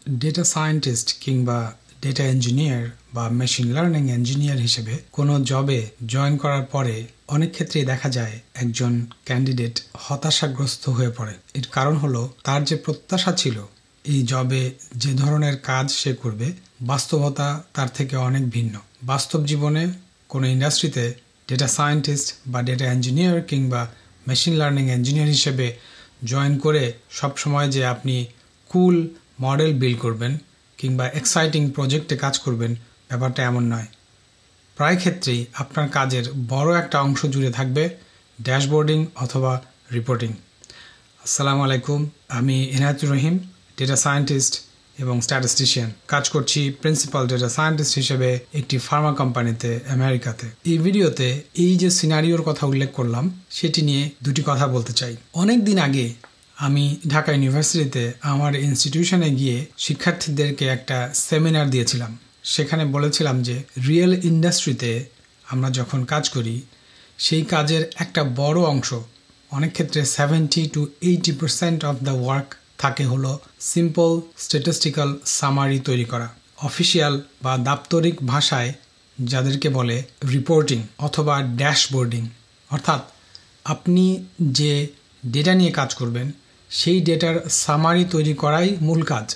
Data scientist কিংবা data engineer বা machine learning engineer হিসেবে কোনো জবে জয়েন করার পরে অনেক ক্ষেত্রেই দেখা যায় একজন ক্যান্ডিডেট হতাশাগ্রস্ত হয়ে পড়ে। এর কারণ হলো তার যে প্রত্যাশা ছিল এই জবে যে ধরনের কাজ সে করবে, বাস্তবতা তার থেকে অনেক ভিন্ন। বাস্তব জীবনে কোনো ইন্ডাস্ট্রিতে ডেটা সায়েন্টিস্ট বা ডেটা ইঞ্জিনিয়ার কিংবা মেশিন লার্নিং ইঞ্জিনিয়ার হিসেবে জয়েন করে সবসময় যে আপনি কুল মডেল বিল্ড করবেন কিংবা এক্সাইটিং প্রজেক্টে কাজ করবেন, ব্যাপারটা এমন নয়। প্রায় ক্ষেত্রেই আপনার কাজের বড় একটা অংশ জুড়ে থাকবে ড্যাশবোর্ডিং অথবা রিপোর্টিং। আসসালামু আলাইকুম, আমি ইনায়াতুর রহিম, ডেটা সায়েন্টিস্ট এবং স্ট্যাটিস্টিশিয়ান। কাজ করছি প্রিন্সিপাল ডেটা সায়েন্টিস্ট হিসেবে একটি ফার্মা কোম্পানিতে আমেরিকাতে। এই ভিডিওতে এই যে সিনারিওর কথা উল্লেখ করলাম সেটি নিয়ে দুটি কথা বলতে চাই। অনেক দিন আগে আমি ঢাকা ইউনিভার্সিটিতে আমার ইনস্টিটিউশনে গিয়ে শিক্ষার্থীদেরকে একটা সেমিনার দিয়েছিলাম। সেখানে বলেছিলাম যে রিয়েল ইন্ডাস্ট্রিতে আমরা যখন কাজ করি সেই কাজের একটা বড় অংশ, অনেক ক্ষেত্রে 70-80% অফ দ্য ওয়ার্ক থাকে হলো সিম্পল স্ট্যাটিস্টিক্যাল সামারি তৈরি করা, অফিসিয়াল বা দাপ্তরিক ভাষায় যাদেরকে বলে রিপোর্টিং অথবা ড্যাশবোর্ডিং। অর্থাৎ আপনি যে ডেটা নিয়ে কাজ করবেন সেই ডেটার সামারি তৈরি করাই মূল কাজ।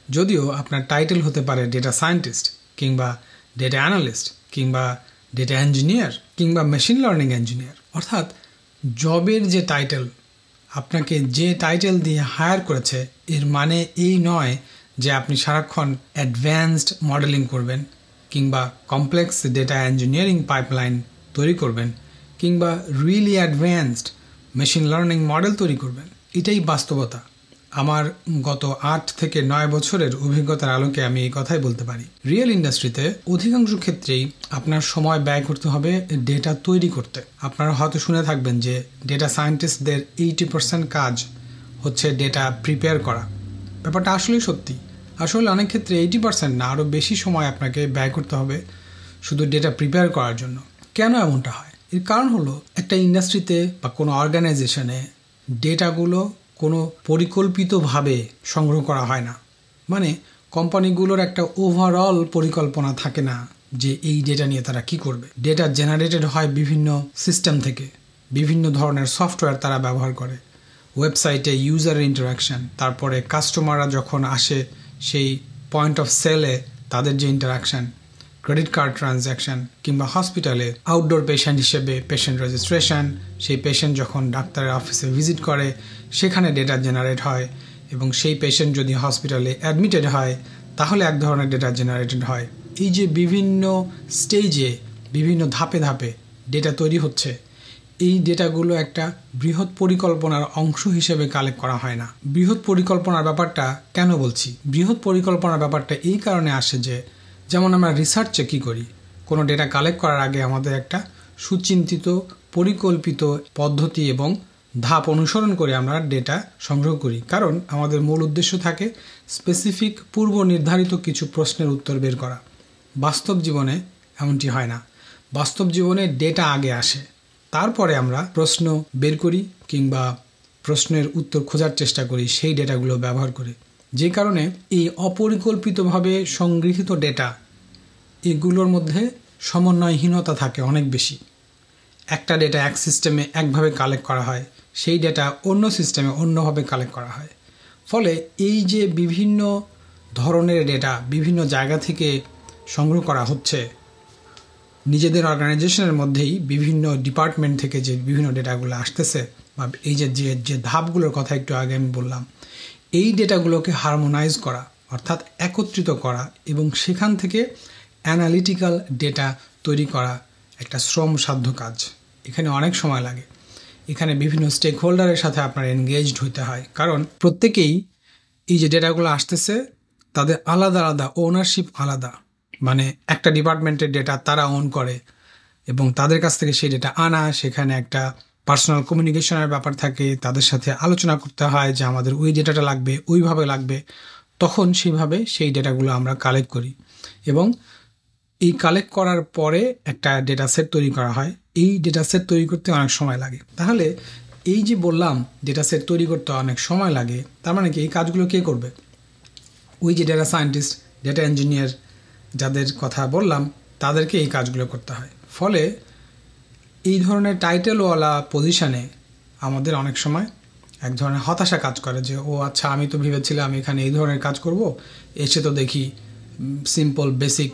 যদিও আপনার টাইটেল হতে পারে ডেটা সায়েন্টিস্ট কিংবা ডেটা অ্যানালিস্ট কিংবা ডেটা ইঞ্জিনিয়ার কিংবা মেশিন লার্নিং ইঞ্জিনিয়ার। অর্থাৎ জবের যে টাইটেল, আপনাকে যে টাইটেল দিয়ে হায়ার করেছে এর মানে এই নয় যে আপনি সারাক্ষণ অ্যাডভান্সড মডেলিং করবেন কিংবা কমপ্লেক্স ডেটা ইঞ্জিনিয়ারিং পাইপলাইন তৈরি করবেন কিংবা really advanced machine learning model তৈরি করবেন। এটাই বাস্তবতা। আমার গত 8 থেকে 9 বছরের অভিজ্ঞতার আলোকে আমি এই কথাই বলতে পারি। রিয়েল ইন্ডাস্ট্রিতে অধিকাংশ ক্ষেত্রেই আপনার সময় ব্যয় করতে হবে ডেটা তৈরি করতে। আপনারা হয়তো শুনে থাকবেন যে ডেটা সায়েন্টিস্টদের 80% কাজ হচ্ছে ডেটা প্রিপেয়ার করা। ব্যাপারটা আসলেই সত্যি। আসলে অনেক ক্ষেত্রে 80% না, আরও বেশি সময় আপনাকে ব্যয় করতে হবে শুধু ডেটা প্রিপেয়ার করার জন্য। কেন এমনটা হয়? এর কারণ হলো একটা ইন্ডাস্ট্রিতে বা কোনো অর্গানাইজেশনে ডেটাগুলো কোনো পরিকল্পিতভাবে সংগ্রহ করা হয় না। মানে কোম্পানিগুলোর একটা ওভারঅল পরিকল্পনা থাকে না যে এই ডেটা নিয়ে তারা কি করবে। ডেটা জেনারেটেড হয় বিভিন্ন সিস্টেম থেকে, বিভিন্ন ধরনের সফটওয়্যার তারা ব্যবহার করে, ওয়েবসাইটে ইউজারের ইন্টারাকশান, তারপরে কাস্টমাররা যখন আসে সেই পয়েন্ট অফ সেলে তাদের যে ইন্টারাকশান, ক্রেডিট কার্ড ট্রানজ্যাকশান কিংবা হসপিটালে আউটডোর পেশেন্ট হিসেবে পেশেন্ট রেজিস্ট্রেশন, সেই পেশেন্ট যখন ডাক্তারের অফিসে ভিজিট করে সেখানে ডেটা জেনারেট হয় এবং সেই পেশেন্ট যদি হসপিটালে অ্যাডমিটেড হয় তাহলে এক ধরনের ডেটা জেনারেটেড হয়। এই যে বিভিন্ন স্টেজে বিভিন্ন ধাপে ধাপে ডেটা তৈরি হচ্ছে, এই ডেটাগুলো একটা বৃহৎ পরিকল্পনার অংশ হিসেবে কালেক্ট করা হয় না। বৃহৎ পরিকল্পনার ব্যাপারটা কেন বলছি? বৃহৎ পরিকল্পনার ব্যাপারটা এই কারণে আসে যে যেমন আমরা রিসার্চে কী করি, কোনো ডেটা কালেক্ট করার আগে আমাদের একটা সুচিন্তিত পরিকল্পিত পদ্ধতি এবং ধাপ অনুসরণ করে আমরা ডেটা সংগ্রহ করি। কারণ আমাদের মূল উদ্দেশ্য থাকে স্পেসিফিক পূর্ব নির্ধারিত কিছু প্রশ্নের উত্তর বের করা। বাস্তব জীবনে এমনটি হয় না। বাস্তব জীবনে ডেটা আগে আসে, তারপরে আমরা প্রশ্ন বের করি কিংবা প্রশ্নের উত্তর খোঁজার চেষ্টা করি সেই ডেটাগুলো ব্যবহার করে। যে কারণে এই অপরিকল্পিতভাবে সংগৃহীত ডেটা এগুলোর মধ্যে সমন্বয়হীনতা থাকে অনেক বেশি। একটা ডেটা এক সিস্টেমে একভাবে কালেক্ট করা হয়, সেই ডেটা অন্য সিস্টেমে অন্যভাবে কালেক্ট করা হয়। ফলে এই যে বিভিন্ন ধরনের ডেটা বিভিন্ন জায়গা থেকে সংগ্রহ করা হচ্ছে, নিজেদের অর্গানাইজেশনের মধ্যেই বিভিন্ন ডিপার্টমেন্ট থেকে যে বিভিন্ন ডেটাগুলো আসতেছে বা এই যে ধাপগুলোর কথা একটু আগে আমি বললাম, এই ডেটাগুলোকে হারমোনাইজ করা অর্থাৎ একত্রিত করা এবং সেখান থেকে অ্যানালিটিক্যাল ডেটা তৈরি করা একটা শ্রমসাধ্য কাজ। এখানে অনেক সময় লাগে। এখানে বিভিন্ন স্টেক হোল্ডারের সাথে আপনার এনগেজড হতে হয়, কারণ প্রত্যেকেই এই যে ডেটাগুলো আসতেছে তাদের আলাদা আলাদা ওনারশিপ আলাদা। মানে একটা ডিপার্টমেন্টের ডেটা তারা ওন করে এবং তাদের কাছ থেকে সেই ডেটা আনা, সেখানে একটা পার্সোনাল কমিউনিকেশনের ব্যাপার থাকে, তাদের সাথে আলোচনা করতে হয় যে আমাদের ওই ডেটাটা লাগবে, ওইভাবে লাগবে, তখন সেইভাবে সেই ডেটাগুলো আমরা কালেক্ট করি এবং এই কালেক্ট করার পরে একটা ডেটা সেট তৈরি করা হয়। এই ডেটা সেট তৈরি করতে অনেক সময় লাগে। তাহলে এই যে বললাম ডেটা সেট তৈরি করতে অনেক সময় লাগে, তার মানে কি এই কাজগুলো কে করবে? ওই যে ডেটা সায়েন্টিস্ট, ডেটা ইঞ্জিনিয়ার যাদের কথা বললাম, তাদেরকে এই কাজগুলো করতে হয়। ফলে এই ধরনের টাইটেলওয়ালা পজিশানে আমাদের অনেক সময় এক ধরনের হতাশা কাজ করে যে ও আচ্ছা, আমি তো ভেবেছিলাম এখানে এই ধরনের কাজ করব, এসে তো দেখি সিম্পল বেসিক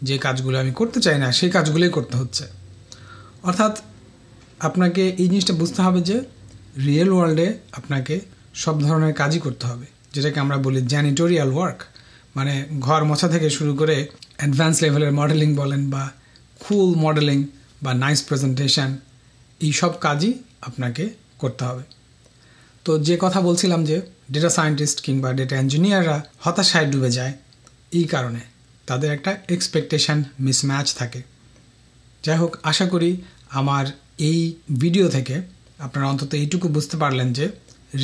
যে কাজগুলো আমি করতে চাই না সেই কাজগুলোই করতে হচ্ছে। অর্থাৎ আপনাকে এই জিনিসটা বুঝতে হবে যে রিয়েল ওয়ার্ল্ডে আপনাকে সব ধরনের কাজই করতে হবে, যেটাকে আমরা বলি জ্যানিটোরিয়াল ওয়ার্ক, মানে ঘর মোছা থেকে শুরু করে অ্যাডভান্স লেভেলের মডেলিং বলেন বা কুল মডেলিং বা নাইস প্রেজেন্টেশন, এই সব কাজই আপনাকে করতে হবে। তো যে কথা বলছিলাম যে ডেটা সায়েন্টিস্ট কিংবা ডেটা ইঞ্জিনিয়াররা হতাশায় ডুবে যায় এই কারণে তাদের একটা এক্সপেকটেশন মিসম্যাচ থাকে। যাই হোক, আশা করি আমার এই ভিডিও থেকে আপনারা অন্তত এইটুকু বুঝতে পারলেন যে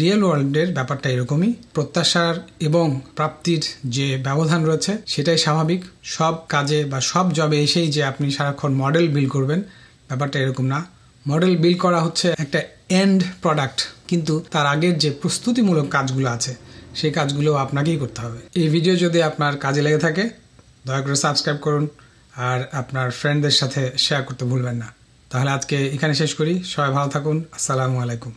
রিয়েল ওয়ার্ল্ডের ব্যাপারটা এরকমই, প্রত্যাশার এবং প্রাপ্তির যে ব্যবধান রয়েছে সেটাই স্বাভাবিক। সব কাজে বা সব জবে এসেই যে আপনি সারাক্ষণ মডেল বিল্ড করবেন, ব্যাপারটা এরকম না। মডেল বিল্ড করা হচ্ছে একটা এন্ড প্রোডাক্ট, কিন্তু তার আগের যে প্রস্তুতিমূলক কাজগুলো আছে সেই কাজগুলো আপনাকেই করতে হবে। এই ভিডিও যদি আপনার কাজে লেগে থাকে দয়া করে সাবস্ক্রাইব করুন আর আপনার ফ্রেন্ডদের সাথে শেয়ার করতে ভুলবেন না। তাহলে আজকে এখানে শেষ করি। সবাই ভালো থাকুন। আসসালামু আলাইকুম।